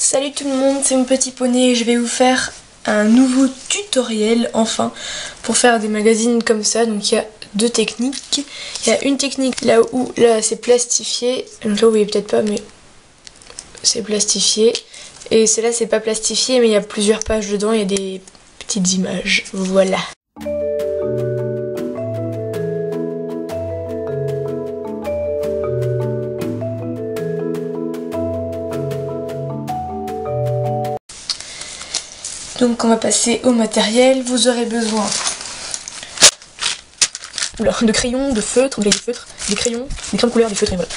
Salut tout le monde, c'est mon petit poney. Je vais vous faire un nouveau tutoriel enfin pour faire des magazines comme ça. Donc il y a deux techniques. Il y a une technique là où c'est plastifié. Donc là vous voyez peut-être pas mais c'est plastifié. Et celle-là c'est pas plastifié mais il y a plusieurs pages dedans. Il y a des petites images. Voilà. Donc on va passer au matériel. Vous aurez besoin de crayons, de feutres, des crayons, des crayons de couleur, des feutres et voilà.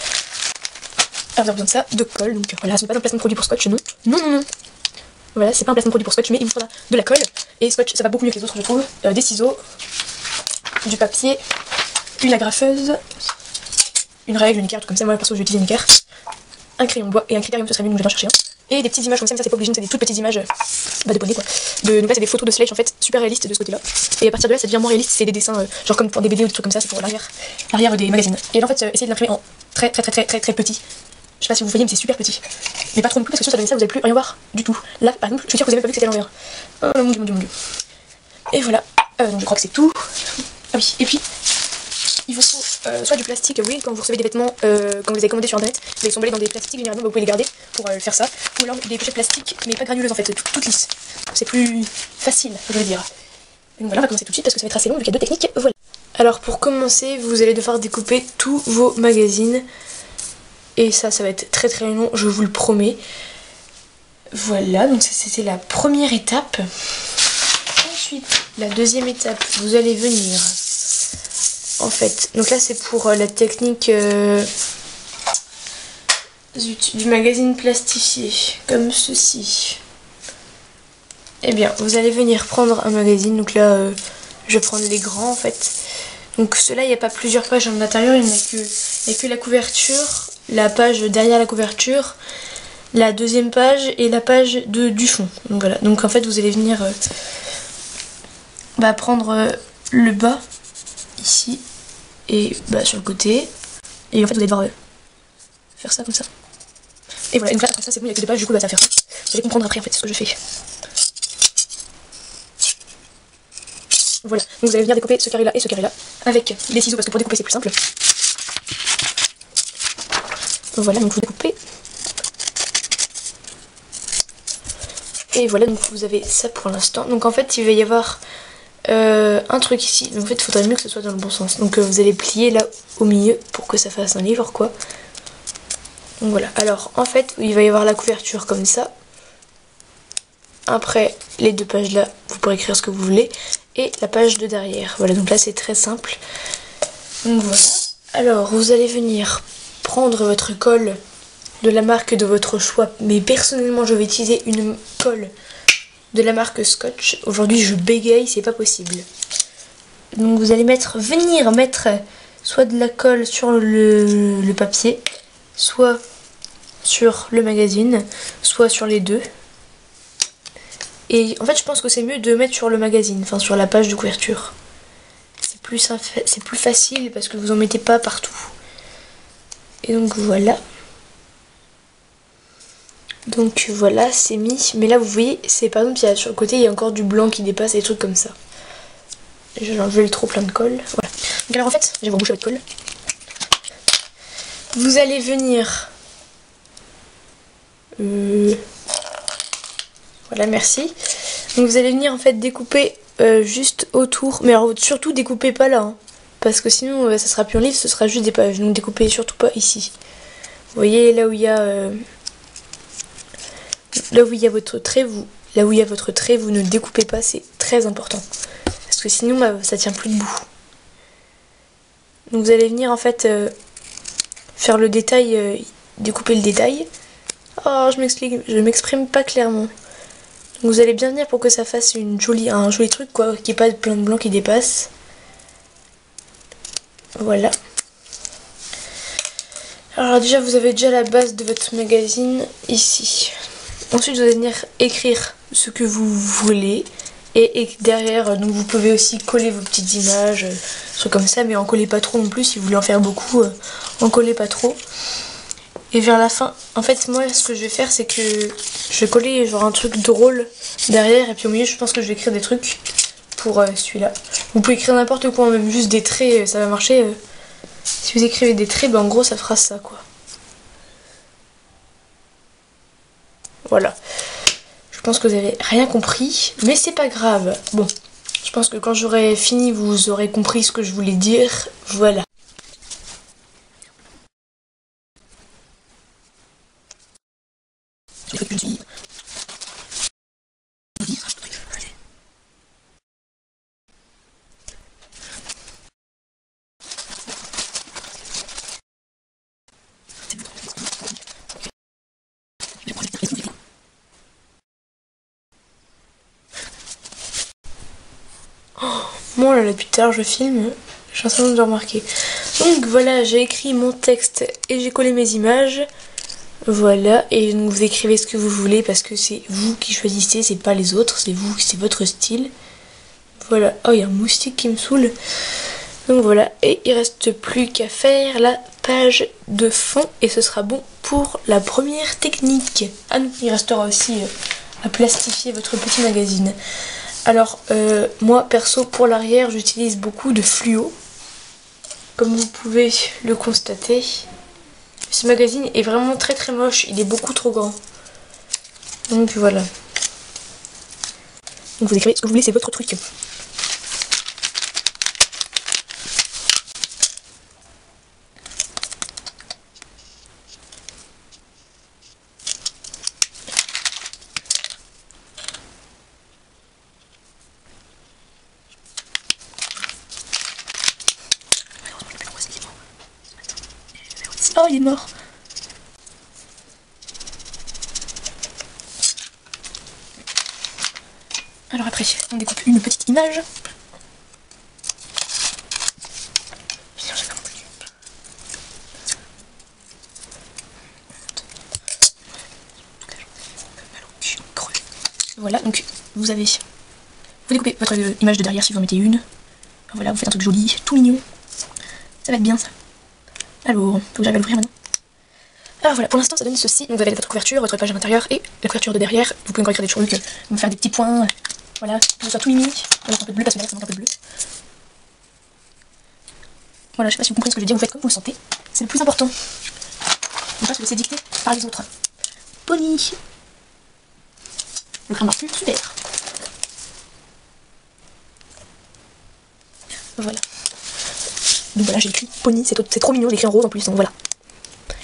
Alors vous avez besoin de ça, de colle, donc voilà, ce n'est pas un placement de produit pour Scotch, non. Non. Voilà, c'est pas un placement de produit pour Scotch, mais il vous faudra de la colle. Et Scotch, ça va beaucoup mieux que les autres, je trouve. Des ciseaux, du papier, une agrafeuse, une règle, une équerre, tout comme ça. Moi perso j'ai utilisé une équerre, un crayon de bois et un critérium, ce serait mieux, donc je vais en chercher un. Et des petites images comme ça, mais ça c'est pas obligé, c'est des toutes petites images de poney quoi. Donc là c'est des photos de Sledge en fait, super réalistes de ce côté là. Et à partir de là ça devient moins réaliste, c'est des dessins genre comme pour des BD ou des trucs comme ça, c'est pour l'arrière des magazines. Et là en fait essayez de l'imprimer en très petit. Je sais pas si vous voyez mais c'est super petit. Mais pas trop non plus parce que sinon ça donne ça vous allez plus rien voir du tout. Là par exemple je suis sûre que vous avez pas vu que c'était à l'envers. Oh mon dieu. Et voilà, donc je crois que c'est tout. Ah oui, et puis il vous faut soit du plastique, oui, quand vous recevez des vêtements, quand vous les avez commandés sur internet, vous les emballez dans des plastiques, généralement vous pouvez les garder pour faire ça. Ou alors des pochettes plastiques, mais pas granuleuses en fait, toutes lisses. C'est plus facile, je veux dire. Donc voilà, on va commencer tout de suite parce que ça va être assez long, vu qu'il y a deux techniques, voilà. Alors pour commencer, vous allez devoir découper tous vos magazines. Et ça va être très long, je vous le promets. Voilà, donc ça c'était la première étape. Ensuite, la deuxième étape, vous allez venir... En fait, donc là c'est pour la technique du magazine plastifié, comme ceci. Eh bien, vous allez venir prendre un magazine, donc là je vais prendre les grands en fait. Donc ceux-là, il n'y a pas plusieurs pages à l'intérieur, il n'y a que la couverture, la page derrière la couverture, la deuxième page et la page du fond. Donc voilà, donc en fait vous allez venir prendre le bas, ici. Et sur le côté. Et en fait vous allez devoir faire ça comme ça. Et voilà, donc là après ça c'est bon, il n'y a que deux pages, du coup ça va faire ça. Vous allez comprendre après en fait ce que je fais. Voilà, donc vous allez venir découper ce carré là et ce carré là avec des ciseaux parce que pour découper c'est plus simple. Voilà, donc vous découpez. Et voilà, donc vous avez ça pour l'instant. Donc en fait il va y avoir un truc ici, donc en fait il faudrait mieux que ce soit dans le bon sens. Donc vous allez plier là au milieu pour que ça fasse un livre quoi. Donc voilà, alors en fait il va y avoir la couverture comme ça. Après les deux pages là, vous pourrez écrire ce que vous voulez. Et la page de derrière. Voilà, donc là c'est très simple. Donc voilà. Alors vous allez venir prendre votre colle de la marque de votre choix. Mais personnellement je vais utiliser une colle de la marque Scotch. Aujourd'hui je bégaye, c'est pas possible. Donc vous allez venir mettre soit de la colle sur le papier, soit sur le magazine, soit sur les deux. Et en fait je pense que c'est mieux de mettre sur le magazine, enfin sur la page de couverture. C'est plus facile parce que vous en mettez pas partout. Et donc voilà. Donc voilà, c'est mis. Mais là vous voyez, c'est par exemple, sur le côté il y a encore du blanc qui dépasse et des trucs comme ça. J'ai enlevé le trop plein de colle. Voilà. Donc alors en fait, je vais vous reboucher votre colle. Vous allez venir... Voilà, merci. Donc vous allez venir en fait découper juste autour. Mais alors surtout découpez pas là. Hein, parce que sinon ça sera plus en livre, ce sera juste des pages. Donc découpez surtout pas ici. Vous voyez là où il y a... Là où il y a votre trait, vous ne découpez pas, c'est très important. Parce que sinon, ça tient plus debout. Donc vous allez venir en fait faire le détail, découper le détail. Oh, je m'exprime pas clairement. Donc vous allez bien venir pour que ça fasse un joli truc quoi, qu'il n'y ait pas de plein de blanc qui dépasse. Voilà. Alors déjà, vous avez déjà la base de votre magazine ici. Ensuite vous allez venir écrire ce que vous voulez et derrière donc vous pouvez aussi coller vos petites images, trucs comme ça, mais en collez pas trop non plus. Si vous voulez en faire beaucoup, en collez pas trop. Et vers la fin, en fait, moi, ce que je vais faire, c'est que je vais coller genre un truc drôle derrière. Et puis au milieu, je pense que je vais écrire des trucs pour celui-là. Vous pouvez écrire n'importe quoi, même juste des traits, ça va marcher. Si vous écrivez des traits, ben en gros, ça fera ça, quoi. Voilà. Je pense que vous avez rien compris, mais c'est pas grave. Bon, je pense que quand j'aurai fini, vous aurez compris ce que je voulais dire. Voilà. Bon là, depuis tout à l'heure je filme, j'ai l'impression de remarquer. Donc voilà, j'ai écrit mon texte et j'ai collé mes images. Voilà, et donc vous écrivez ce que vous voulez parce que c'est vous qui choisissez, c'est pas les autres, c'est vous, c'est votre style. Voilà, oh il y a un moustique qui me saoule. Donc voilà, et il reste plus qu'à faire la page de fond et ce sera bon pour la première technique. Ah non, il restera aussi à plastifier votre petit magazine. Alors moi perso pour l'arrière j'utilise beaucoup de fluo, comme vous pouvez le constater. Ce magazine est vraiment très très moche, il est beaucoup trop grand. Donc voilà. Donc vous écrivez ce que vous voulez, c'est votre truc. Oh il est mort. Alors après, on découpe une petite image. Voilà, donc vous découpez votre image de derrière si vous en mettez une. Voilà, vous faites un truc joli, tout mignon. Ça va être bien ça. Alors, faut que j'arrive à l'ouvrir maintenant. Alors voilà, pour l'instant ça donne ceci. Donc vous avez votre couverture, votre page à l'intérieur et la couverture de derrière. Vous pouvez encore écrire des trucs, vous faire des petits points. Voilà, que ce soit tout mimi. On va mettre un peu de bleu parce que derrière ça manque un peu de bleu. Voilà, je sais pas si vous comprenez ce que je veux dire, vous faites comme vous le sentez. C'est le plus important. Ne pas se laisser dicter par les autres. Pony. Le crâne marche plus, super. Voilà. Donc voilà, j'ai écrit Pony, c'est trop mignon, j'ai écrit en rose en plus, donc voilà.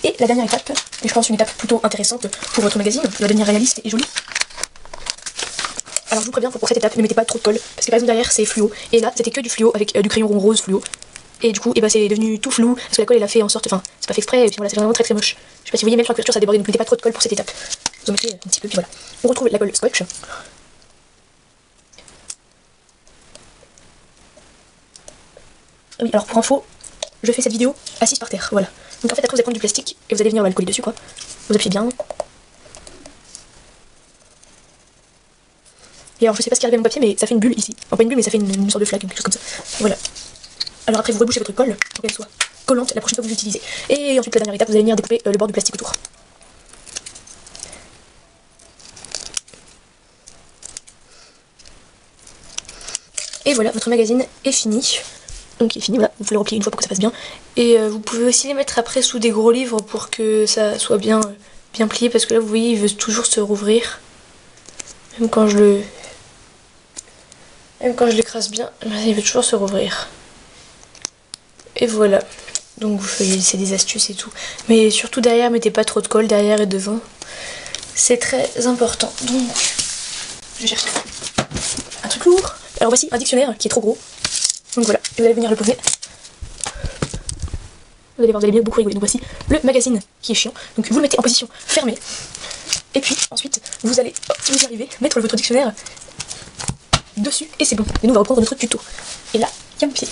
Et la dernière étape, et je pense une étape plutôt intéressante pour votre magazine, la devenir réaliste et jolie. Alors je vous préviens, pour cette étape, ne mettez pas trop de colle, parce que par exemple derrière c'est fluo, et là c'était que du fluo avec du crayon rose fluo. Et du coup, et bah, c'est devenu tout flou, parce que la colle elle a fait en sorte, enfin c'est pas fait exprès, et puis voilà, c'est vraiment très très moche. Je sais pas si vous voyez, même sur la couverture ça déborde, donc mettez pas trop de colle pour cette étape. Vous en mettez un petit peu, puis voilà. On retrouve la colle scotch. Oui, alors pour info, je fais cette vidéo assise par terre, voilà. Donc en fait après vous allez prendre du plastique, et vous allez venir le coller dessus quoi. Vous appuyez bien. Et alors je sais pas ce qui arrive à mon papier, mais ça fait une bulle ici. Enfin pas une bulle, mais ça fait une sorte de flaque, quelque chose comme ça. Voilà. Alors après vous rebouchez votre colle pour qu'elle soit collante la prochaine fois que vous l'utilisez. Et ensuite la dernière étape, vous allez venir découper le bord du plastique autour. Et voilà, votre magazine est fini. Donc il est fini, voilà, vous pouvez le replier une fois pour que ça passe bien. Et vous pouvez aussi les mettre après sous des gros livres pour que ça soit bien, bien plié, parce que là vous voyez il veut toujours se rouvrir. Même quand je l'écrase bien, il veut toujours se rouvrir. Et voilà. Donc c'est des astuces et tout. Mais surtout derrière, mettez pas trop de colle derrière et devant. C'est très important. Donc, je vais chercher un truc lourd. Alors voici un dictionnaire qui est trop gros. Donc voilà, et vous allez venir le poser. Vous allez voir, vous allez bien beaucoup rigoler. Donc voici le magazine qui est chiant. Donc vous le mettez en position fermée. Et puis ensuite, vous allez, si vous y arrivez, mettre votre dictionnaire dessus. Et c'est bon. Et nous on va reprendre notre tuto. Et là, il y a mon pied.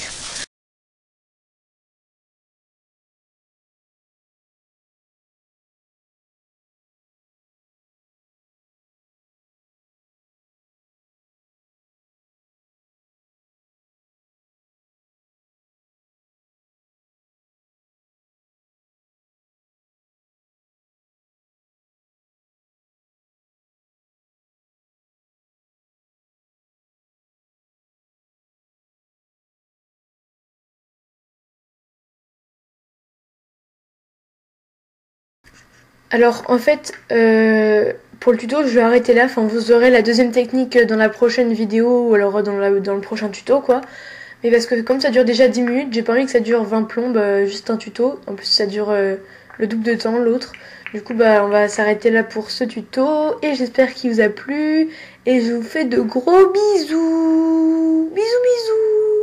Alors en fait, pour le tuto, je vais arrêter là. Enfin, vous aurez la deuxième technique dans la prochaine vidéo ou alors dans le prochain tuto, quoi. Mais parce que comme ça dure déjà 10 minutes, j'ai pas envie que ça dure 20 plombes, juste un tuto. En plus, ça dure le double de temps, l'autre. Du coup, bah, on va s'arrêter là pour ce tuto. Et j'espère qu'il vous a plu. Et je vous fais de gros bisous. Bisous, bisous.